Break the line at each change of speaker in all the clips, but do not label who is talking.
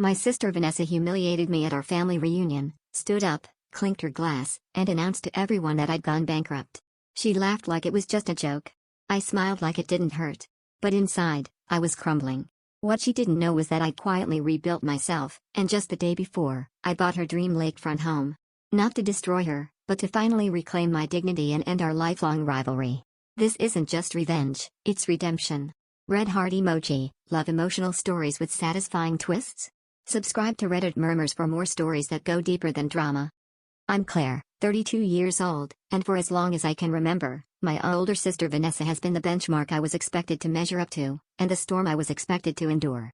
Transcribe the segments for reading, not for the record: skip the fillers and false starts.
My sister Vanessa humiliated me at our family reunion, stood up, clinked her glass, and announced to everyone that I'd gone bankrupt. She laughed like it was just a joke. I smiled like it didn't hurt. But inside, I was crumbling. What she didn't know was that I'd quietly rebuilt myself, and just the day before, I bought her dream lakefront home. Not to destroy her, but to finally reclaim my dignity and end our lifelong rivalry. This isn't just revenge, it's redemption. Red heart emoji. Love emotional stories with satisfying twists? Subscribe to Reddit Murmurs for more stories that go deeper than drama. I'm Claire, 32 years old, and for as long as I can remember, my older sister Vanessa has been the benchmark I was expected to measure up to, and the storm I was expected to endure.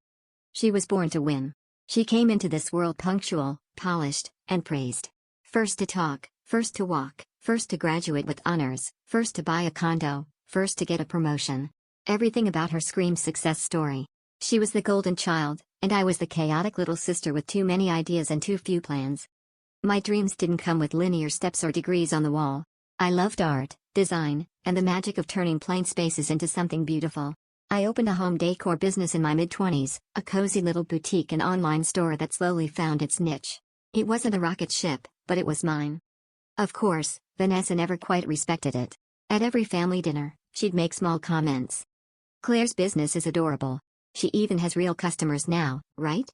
She was born to win. She came into this world punctual, polished, and praised. First to talk, first to walk, first to graduate with honors, first to buy a condo, first to get a promotion. Everything about her screams success story. She was the golden child, and I was the chaotic little sister with too many ideas and too few plans. My dreams didn't come with linear steps or degrees on the wall. I loved art, design, and the magic of turning plain spaces into something beautiful. I opened a home decor business in my mid-20s, a cozy little boutique and online store that slowly found its niche. It wasn't a rocket ship, but it was mine. Of course, Vanessa never quite respected it. At every family dinner, she'd make small comments. Claire's business is adorable. She even has real customers now, right?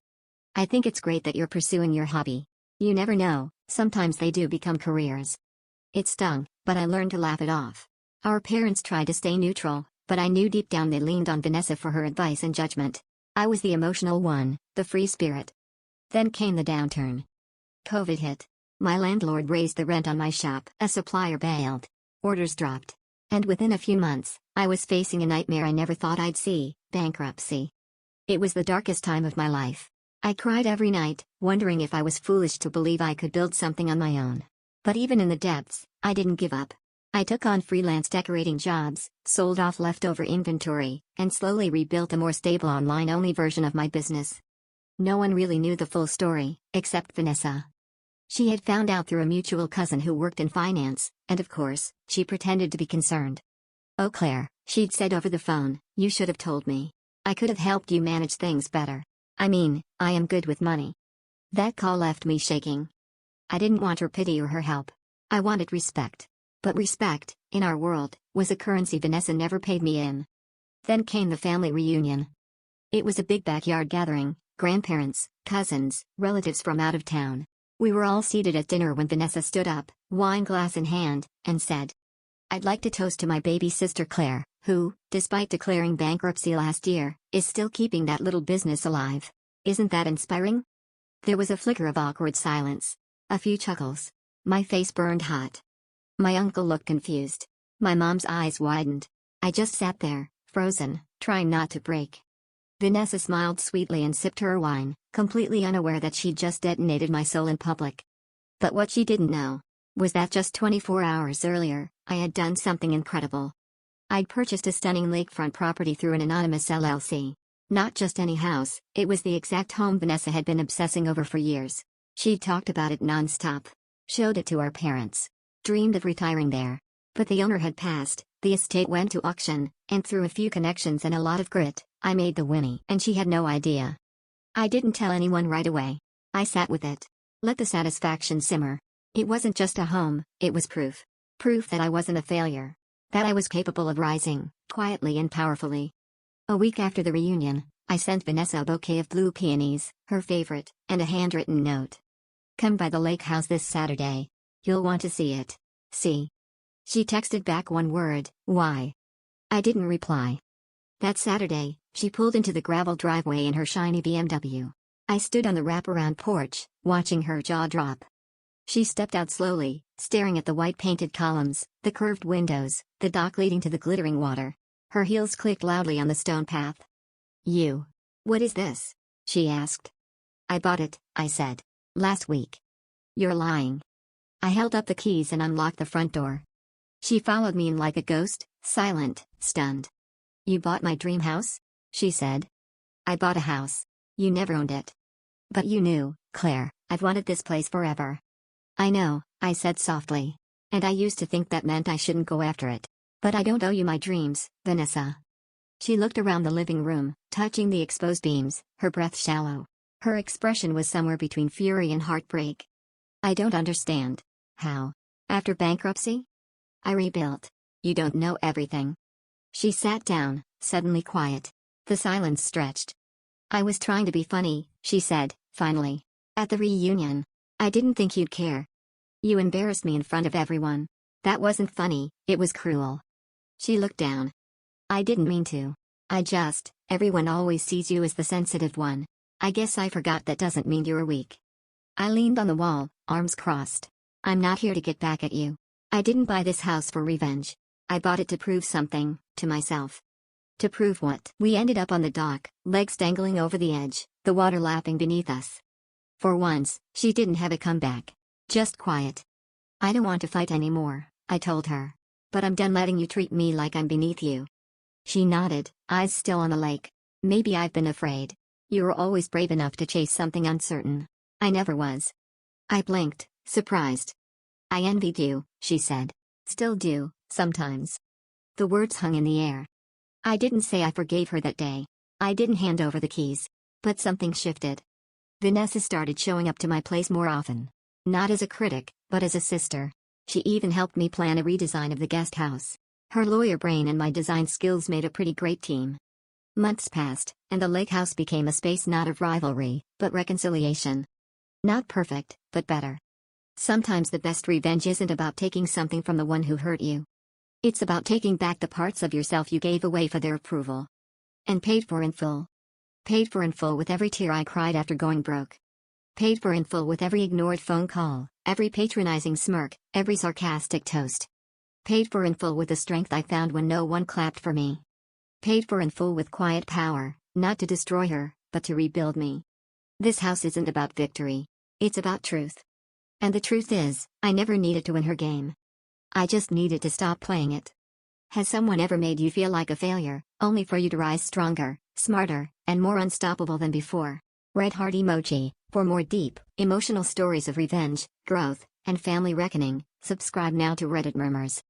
I think it's great that you're pursuing your hobby. You never know, sometimes they do become careers. It stung, but I learned to laugh it off. Our parents tried to stay neutral, but I knew deep down they leaned on Vanessa for her advice and judgment. I was the emotional one, the free spirit. Then came the downturn. COVID hit. My landlord raised the rent on my shop. A supplier bailed. Orders dropped. And within a few months, I was facing a nightmare I never thought I'd see, bankruptcy. It was the darkest time of my life. I cried every night, wondering if I was foolish to believe I could build something on my own. But even in the depths, I didn't give up. I took on freelance decorating jobs, sold off leftover inventory, and slowly rebuilt a more stable online-only version of my business. No one really knew the full story, except Vanessa. She had found out through a mutual cousin who worked in finance, and of course, she pretended to be concerned. "Oh Claire," she'd said over the phone, "you should have told me. I could have helped you manage things better. I mean, I am good with money." That call left me shaking. I didn't want her pity or her help. I wanted respect. But respect, in our world, was a currency Vanessa never paid me in. Then came the family reunion. It was a big backyard gathering, grandparents, cousins, relatives from out of town. We were all seated at dinner when Vanessa stood up, wine glass in hand, and said, "I'd like to toast to my baby sister Claire, who, despite declaring bankruptcy last year, is still keeping that little business alive. Isn't that inspiring?" There was a flicker of awkward silence. A few chuckles. My face burned hot. My uncle looked confused. My mom's eyes widened. I just sat there, frozen, trying not to break. Vanessa smiled sweetly and sipped her wine, completely unaware that she'd just detonated my soul in public. But what she didn't know was that just 24 hours earlier, I had done something incredible. I'd purchased a stunning lakefront property through an anonymous LLC. Not just any house, it was the exact home Vanessa had been obsessing over for years. She'd talked about it nonstop. Showed it to our parents. Dreamed of retiring there. But the owner had passed, the estate went to auction, and through a few connections and a lot of grit, I made the winnie. And she had no idea. I didn't tell anyone right away. I sat with it. Let the satisfaction simmer. It wasn't just a home, it was proof. Proof that I wasn't a failure. That I was capable of rising, quietly and powerfully. A week after the reunion, I sent Vanessa a bouquet of blue peonies, her favorite, and a handwritten note. "Come by the lake house this Saturday. You'll want to see it." See. She texted back one word, "Why?" I didn't reply. That Saturday, she pulled into the gravel driveway in her shiny BMW. I stood on the wraparound porch, watching her jaw drop. She stepped out slowly, staring at the white painted columns, the curved windows, the dock leading to the glittering water. Her heels clicked loudly on the stone path. What is this?" she asked. "I bought it," I said. "Last week." "You're lying." I held up the keys and unlocked the front door. She followed me in like a ghost, silent, stunned. "You bought my dream house?" she said. "I bought a house. You never owned it." "But you knew, Claire, I've wanted this place forever." "I know," I said softly. "And I used to think that meant I shouldn't go after it. But I don't owe you my dreams, Vanessa." She looked around the living room, touching the exposed beams, her breath shallow. Her expression was somewhere between fury and heartbreak. I don't understand. How? After bankruptcy? I rebuilt. You don't know everything. She sat down, suddenly quiet. The silence stretched. I was trying to be funny, she said, finally. At the reunion. I didn't think you'd care. You embarrassed me in front of everyone. That wasn't funny, it was cruel. She looked down. I didn't mean to. Everyone always sees you as the sensitive one. I guess I forgot that doesn't mean you're weak. I leaned on the wall, arms crossed. I'm not here to get back at you. I didn't buy this house for revenge. I bought it to prove something, to myself. To prove what? We ended up on the dock, legs dangling over the edge, the water lapping beneath us. For once, she didn't have a comeback. Just quiet. I don't want to fight anymore, I told her. But I'm done letting you treat me like I'm beneath you. She nodded, eyes still on the lake. Maybe I've been afraid. You were always brave enough to chase something uncertain. I never was. I blinked, surprised. I envied you, she said. Still do, sometimes. The words hung in the air. I didn't say I forgave her that day. I didn't hand over the keys. But something shifted. Vanessa started showing up to my place more often. Not as a critic, but as a sister. She even helped me plan a redesign of the guest house. Her lawyer brain and my design skills made a pretty great team. Months passed, and the lake house became a space not of rivalry, but reconciliation. Not perfect, but better. Sometimes the best revenge isn't about taking something from the one who hurt you. It's about taking back the parts of yourself you gave away for their approval. And paid for in full. Paid for in full with every tear I cried after going broke. Paid for in full with every ignored phone call, every patronizing smirk, every sarcastic toast. Paid for in full with the strength I found when no one clapped for me. Paid for in full with quiet power, not to destroy her, but to rebuild me. This house isn't about victory. It's about truth. And the truth is, I never needed to win her game. I just needed to stop playing it. Has someone ever made you feel like a failure, only for you to rise stronger, smarter, and more unstoppable than before? Red heart emoji. For more deep, emotional stories of revenge, growth, and family reckoning, subscribe now to Reddit Murmurs.